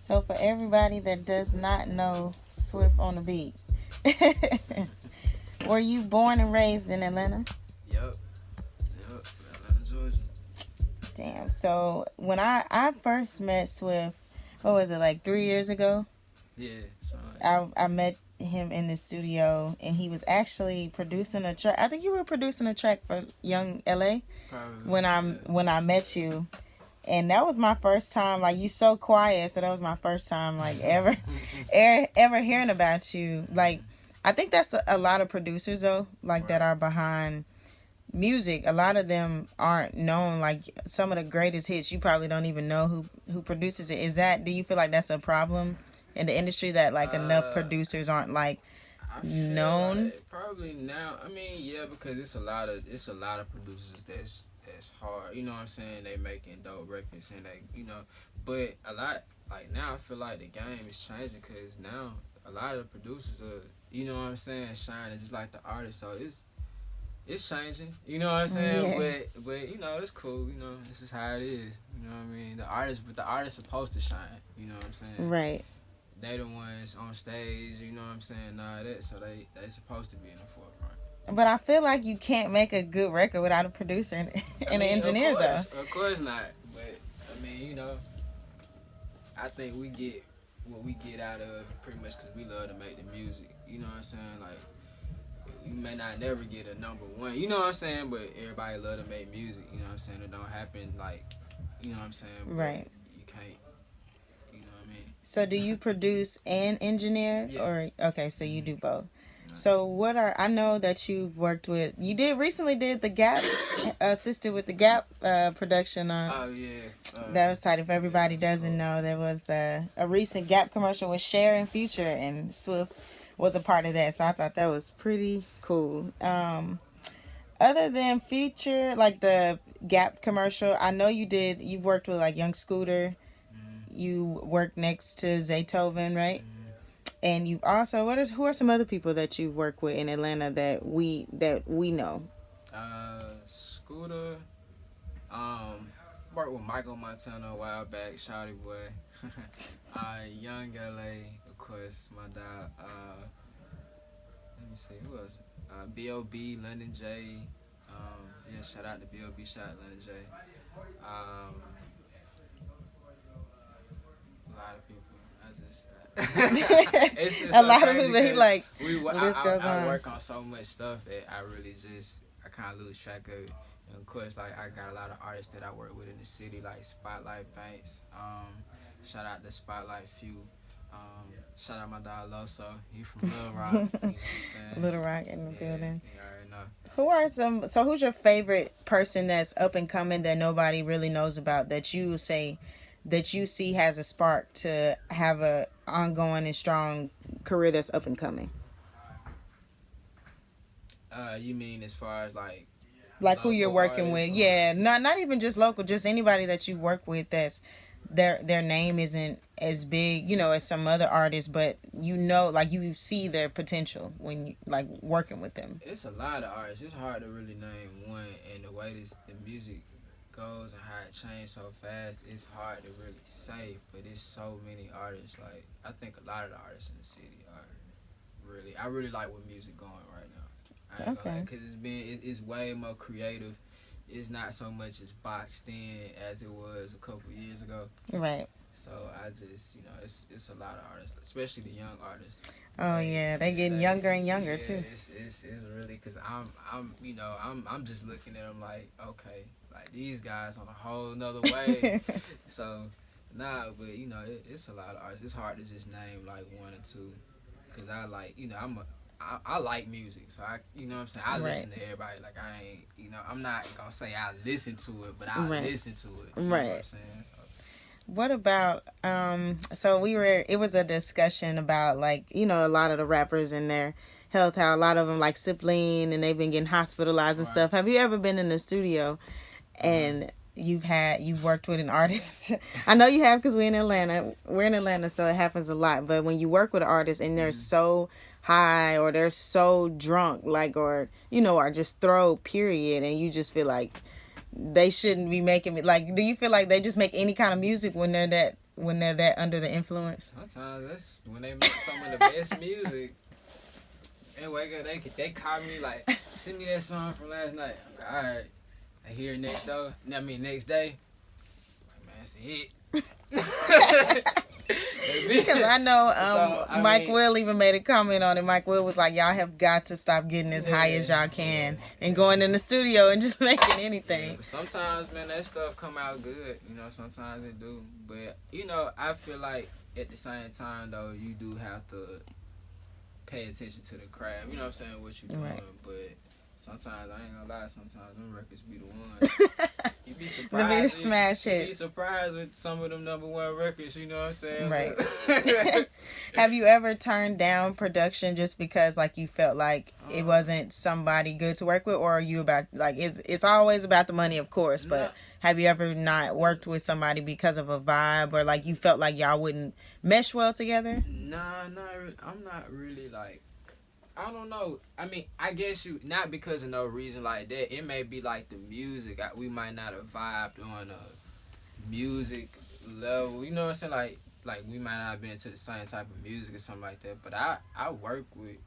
So for everybody that does not know Swift on the beat, were you born and raised in Atlanta? Yep. Yep. Atlanta, Georgia. Damn. So when I first met Swift, what was it, like 3 years ago? Yeah. Something like I met him in the studio, and he was actually producing a track. I think you were producing a track for Young LA probably. when I Yeah. when I met you. And that was my first time, like, you so quiet, so that was my first time, like, ever hearing about you. Like, I think that's a lot of producers, though, like, that Right. are behind music. A lot of them aren't known. Like, some of the greatest hits, you probably don't even know who produces it. Do you feel like that's a problem in the industry, that, like, enough Uh, producers aren't, like, I feel known? like probably now. I mean, yeah, because it's a lot of producers that's hard. You know what I'm saying? They making dope records and but a lot like now I feel like the game is changing because now a lot of the producers are what I'm saying shining just like the artists. So it's changing. You know what I'm saying? Yeah. But it's cool. This is how it is. You know what I mean? The artist supposed to shine. You know what I'm saying? Right. They the ones on stage, you know what I'm saying, all that, so they supposed to be in the forefront. But I feel like you can't make a good record without a producer and, I and an mean, engineer, though. of course not. But I mean, I think we get what we get out of it pretty much because we love to make the music. You know what I'm saying? Like you may not never get a number one. You know what I'm saying? But everybody love to make music. You know what I'm saying? It don't happen like you know what I'm saying? But Right. you can't. You know what I mean? So do you produce and engineer, Yeah. or okay, so you do both. Nah. So I know that you've worked with, you did recently did the Gap, assisted with the Gap production on, Oh yeah. that was tight. If everybody that's doesn't cool. know, there was a recent Gap commercial with Cher and Future, and Swift was a part of that. So I thought that was pretty cool. Other than Future, like the Gap commercial, I know you've worked with like Young Scooter. Mm-hmm. You worked next to Zaytoven, right? Mm-hmm. And you've also, who are some other people that you've worked with in Atlanta that we know? Scooter. Um, Worked with Michael Montana a while back. Shawty boy. Young LA, of course. My dad. Let me see who else. B.O.B. London J. Yeah, shout out to B.O.B. Shout out London J. Um, a lot of people. I just. It's A so lot of crazy people. He 'cause like the the list goes I on. work on so much stuff that I kind of lose track of it. And of course, like I got a lot of artists that I work with in the city, like Spotlight Banks. Shout out to Spotlight Few. Shout out my dog Loso. He from Little Rock. You know what I'm saying? Little Rock in the Yeah, building. you already know. Who are some? So who's your favorite person that's up and coming that nobody really knows about, that you say that you see has a spark to have a ongoing and strong career that's up and coming? You mean as far as like Like who you're local working with? artists or? Yeah, not even just local, just anybody that you work with that's their name isn't as big, as some other artists, but like you see their potential when you like working with them. It's a lot of artists. It's hard to really name one, and the way the music goes and how it changed so fast, it's hard to really say. But it's so many artists. Like I think a lot of the artists in the city are really. I really like where music going right now. I ain't gonna lie, Okay. because it's way more creative. It's not so much as boxed in as it was a couple years ago. Right. So I just it's a lot of artists, especially the young artists. Oh yeah, they getting younger and younger too. It's really because I'm just looking at them like okay, like these guys on a whole nother way. So but it's a lot of artists. It's hard to just name like one or two because I like I like music, so what I'm saying, I listen to everybody. Like I ain't I'm not gonna say I listen to it, but I Right. listen to it. You know what I'm saying? So, What about so it was a discussion about, like, a lot of the rappers and their health, how a lot of them like sip lean and they've been getting hospitalized and right. stuff. Have you ever been in the studio and you've worked with an artist? I know you have, because we're in Atlanta, so it happens a lot. But when you work with an artist and they're so high or they're so drunk, like, or or just throw period, and you just feel like they shouldn't be making me, like, do you feel like they just make any kind of music when they're when they're that under the influence? Sometimes that's when they make some of the best music. And wake up, they call me like, send me that song from last night. I'm like, all right. I hear it next day. Like, man, it's a hit. Because I know Mike mean, Will even made a comment on it. Mike Will was like, y'all have got to stop getting as high as y'all can and going in the studio and just making anything. Yeah, sometimes, man, that stuff come out good. You know, sometimes it do. But, you know, I feel like at the same time, though, you do have to pay attention to the craft. You know what I'm saying? What you doing. Right. But sometimes, I ain't gonna lie, sometimes them records be the ones. You be surprised. They be the smash hits. You be surprised with some of them #1 records, you know what I'm saying? Right. Have you ever turned down production just because like you felt like it wasn't somebody good to work with, or are you about like it's always about the money, of course, but have you ever not worked with somebody because of a vibe, or like you felt like y'all wouldn't mesh well together? Nah, I'm not really like, I don't know. I mean, I guess not because of no reason like that. It may be like the music. We might not have vibed on a music level. You know what I'm saying? Like we might not have been into the same type of music or something like that. But I work with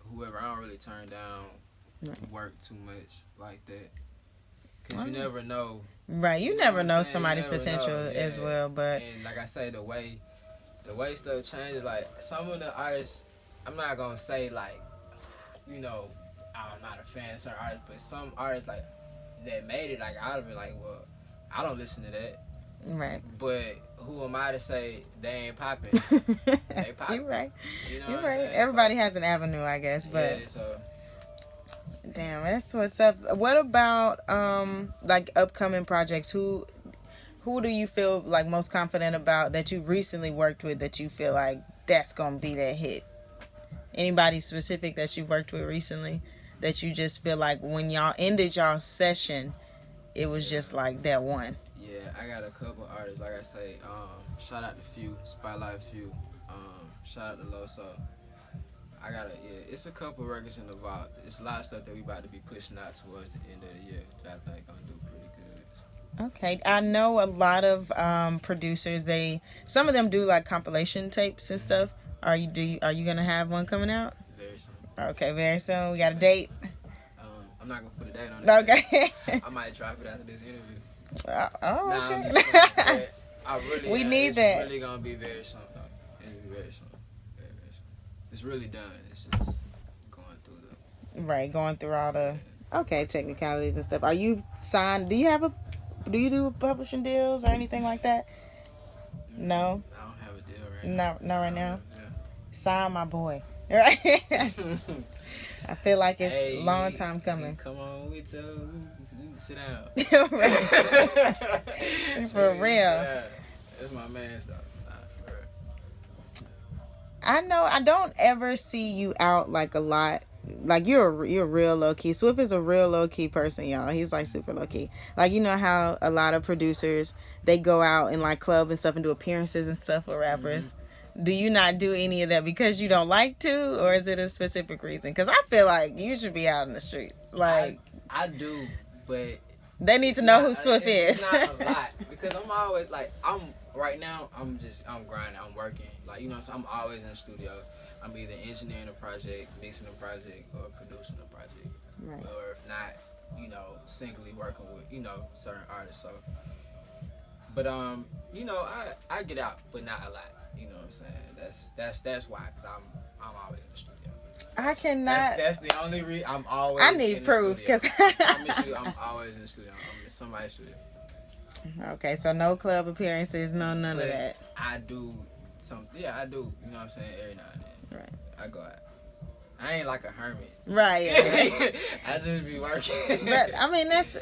whoever. I don't really turn down work too much like that. Because you never know. Right. You never know somebody's potential as well. But and like I say, the way stuff changes, like some of the artists, I'm not gonna say like, you know, I'm not a fan of certain artists, but some artists like that made it, like I'd have been like, well, I don't listen to that. Right. But who am I to say they ain't popping? They popping. You're right. You know You're what right. I'm saying? Everybody has an avenue, I guess. But yeah, so. Damn, that's what's up. What about like upcoming projects? Who do you feel like most confident about that you've recently worked with that you feel like that's gonna be that hit? Anybody specific that you've worked with recently that you just feel like when y'all ended y'all's session, it was just like that one? Yeah, I got a couple artists. Like I say, shout out to Few, Spotlight Few. Shout out to Loso. It's a couple records in the vault. It's a lot of stuff that we about to be pushing out towards the end of the year that I think gonna do pretty good. Okay, I know a lot of producers. Some of them do like compilation tapes and stuff. Are you gonna have one coming out? Very soon. Okay, very soon. We got a date. I'm not gonna put a date on it. Okay. I might drop it after this interview. Okay. I'm just kidding. I really. We need that. It's really gonna be very soon, though. It's very soon. Very, very soon. It's really done. It's just going through all the technicalities and stuff. Are you signed? Do you do publishing deals or anything like that? No. I don't have a deal right now. Not right now. Yeah. Sign my boy. Right. I feel like it's a long time coming. Come on, we sit down. For real. That's my man stuff. For real. I know I don't ever see you out like a lot. Like you're real low key. SWIF is a real low key person, y'all. He's like super low key. Like, you know how a lot of producers, they go out in like club and stuff and do appearances and stuff with rappers. Mm-hmm. Do you not do any of that because you don't like to, or is it a specific reason? Because I feel like you should be out in the streets. Like I do, but they need to know who SWIF is. It's not a lot because I'm always like I'm grinding, I'm working. Like, you know what I'm saying? I'm always in the studio. I'm either engineering a project, mixing a project, or producing a project. Right. Or if not, you know, singly working with, you know, certain artists. So, but you know, I get out, but not a lot. You know what I'm saying? That's why, because I'm always in the studio. I cannot. That's the only reason I'm always. I need proof because I promise you, I'm always in the studio. I'm in somebody's studio. Okay, so no club appearances, none of that. I do I do. You know what I'm saying? Every now and then. Right. I go out. I ain't like a hermit. Right. I just be working. But I mean that's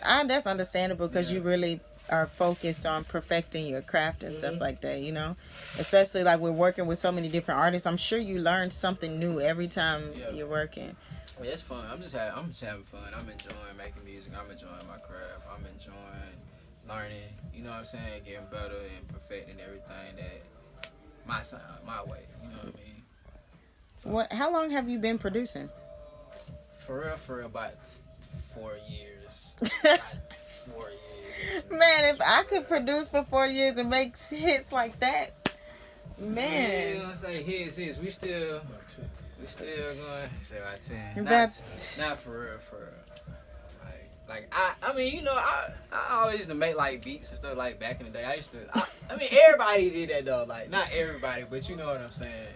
understandable because you really are focused on perfecting your craft and stuff like that, you know? Especially like we're working with so many different artists. I'm sure you learn something new every time you're working. Yeah, it's fun. I'm just having fun. I'm enjoying making music. I'm enjoying my craft. I'm enjoying learning, you know what I'm saying, getting better and perfecting everything that my sound, my way, you know what I mean? So, how long have you been producing? For real, about 4 years. About 4 years. Man, if I could produce for 4 years and make hits like that, Man, you know man. what I'm saying? His. We still going. Say about 10. That's Not for real, for real. I mean, you know, I always used to make like beats and stuff like back in the day. I mean, everybody did that though. Like, not everybody, but you know what I'm saying.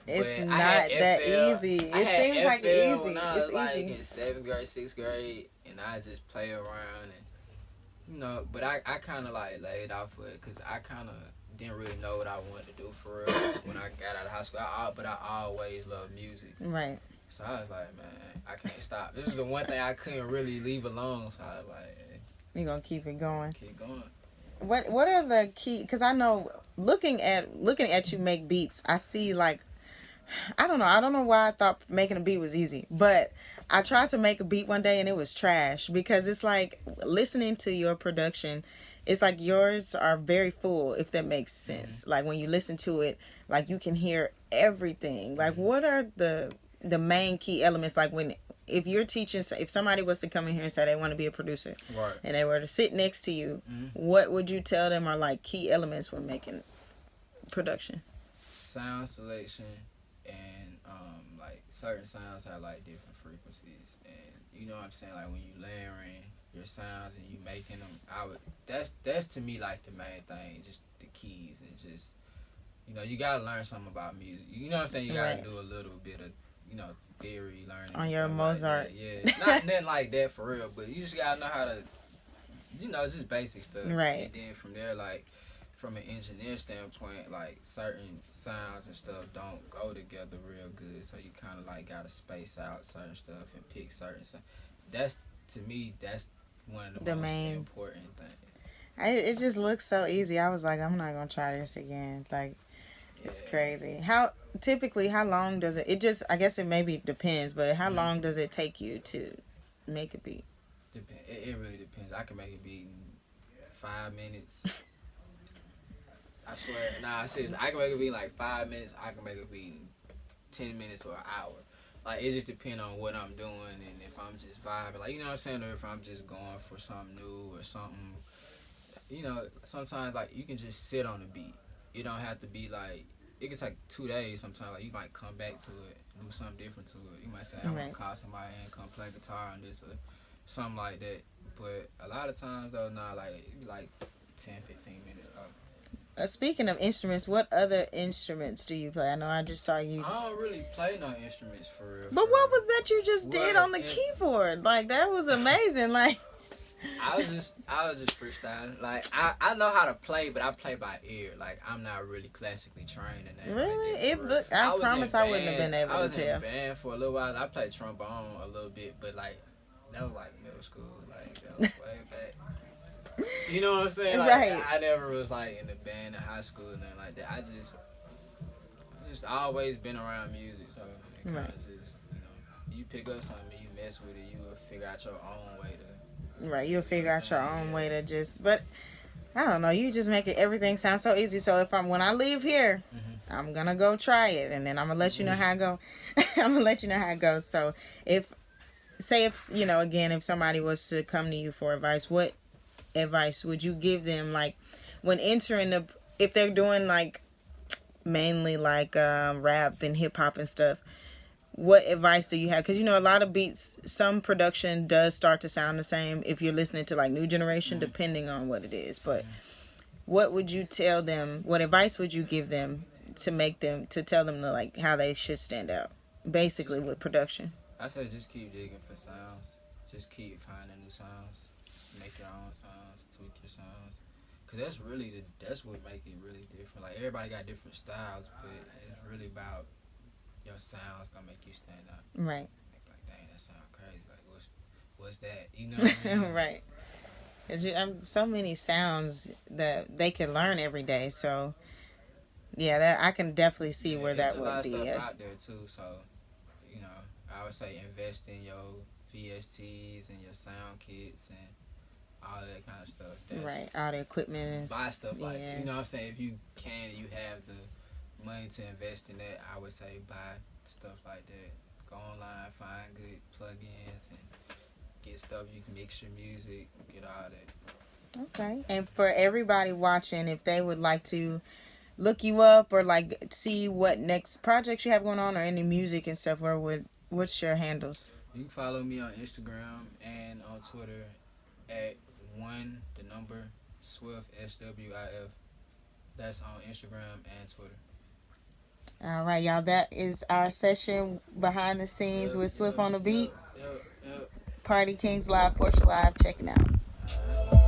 it's But not I had that FL. easy. I It had seems like FL easy. when I It's was like easy. in 7th grade, 6th grade, and I just play around and you know. But I kind of like laid off of it because I kind of didn't really know what I wanted to do for real when I got out of high school. But I always loved music. Right. So I was like, man, I can't stop. This is the one thing I couldn't really leave alone. So I was like, hey, You're gonna keep it going. keep going. What are the key? Because I know looking at you make beats, I see like I don't know why I thought making a beat was easy, but I tried to make a beat one day and it was trash because it's like listening to your production. It's like yours are very full, if that makes sense. Mm-hmm. Like when you listen to it, like you can hear everything. Like what are the main key elements? Like when if you're teaching, if somebody was to come in here and say they want to be a producer, Right. and they were to sit next to you, Mm-hmm. what would you tell them are like key elements when making production? Sound selection and like certain sounds have like different frequencies and you know what I'm saying, like when you layering your sounds and you making them, that's to me like the main thing, just the keys and just you know you gotta learn something about music. You know what I'm saying? You gotta Right. do a little bit of you know theory learning On and your stuff Mozart. like that. Yeah, not nothing like that for real, but you just gotta know how to you know just basic stuff. Right. And then from there, like from an engineer standpoint, like certain sounds and stuff don't go together real good, so you kind of like gotta space out certain stuff and pick certain sounds. That's to me, that's one of the most main. important things. It just looks so easy. I was like, I'm not gonna try this again. Like it's Yeah. crazy. How long does it? It just I guess it maybe depends, but how long does it take you to make a beat? It really depends. I can make a beat in 5 minutes. I swear. Nah, seriously. I can make a beat in like 5 minutes. I can make a beat in 10 minutes or an hour. Like, it just depends on what I'm doing and if I'm just vibing. Like, you know what I'm saying? Or if I'm just going for something new or something. You know, sometimes, like, you can just sit on the beat. It don't have to be, like, it can take 2 days sometimes. Like, you might come back to it, do something different to it. You might say, I want Right. to call somebody and come play guitar on this or something like that. But a lot of times, though, nah, like, it be, like, 10, 15 minutes, though. Speaking of instruments, what other instruments do you play? I know I just saw you. I don't really play no instruments for real. But what was that you just did Well, on the keyboard? Like that was amazing. Like I was just freestyling. Like I know how to play, but I play by ear. Like I'm not really classically trained in that. really, like that, it for real. look. I was promise in I wouldn't have band- been able I was to in tell. band for a little while. I played trombone a little bit, but like that was like middle school. Like that was way back. You know what I'm saying? Like Right. I never was like in the band in high school and nothing like that. I just always been around music, so it kind of Right. just you pick up something, you mess with it, you will figure out your own way to. Right, you'll figure out your own way to just. But I don't know. You just make it everything sound so easy. So if when I leave here, I'm gonna go try it, and then I'm gonna let you know how I go. I'm gonna let you know how it goes. So if again, if somebody was to come to you for advice, what advice would you give them? Like when entering if they're doing like mainly like rap and hip hop and stuff. What advice do you have? Because a lot of beats, some production does start to sound the same if you're listening to like new generation, depending on what it is. But what would you tell them? What advice would you give them to tell them like how they should stand out, basically with production? I say just keep digging for sounds. Just keep finding new sounds. Make your own sounds. Tweak your sounds. Cause that's what make it really different. Like everybody got different styles, but it's really about your sounds gonna make you stand out. Right. Like dang, that sound crazy. Like what's that? You know what I mean? Right. Cause so many sounds that they can learn every day. So yeah, that I can definitely see where that would be. There's a lot of stuff out there too. So I would say invest in your VSTs and your sound kits and all that kind of stuff. Right, all the equipment and buy stuff like yeah. you know what I'm saying. If you can, and you have the money to invest in that, I would say buy stuff like that. Go online, find good plugins, and get stuff you can mix your music, get all that. Okay. And for everybody watching, if they would like to look you up or like see what next projects you have going on or any music and stuff, what's your handles? You can follow me on Instagram and on Twitter at the number SWIF SWIF. That's on Instagram and Twitter. All right, y'all. That is our session behind the scenes Yep, with Swift yep, on the beat. yep, yep, yep. Party Kingz Live, Portia Live, checking out. All right.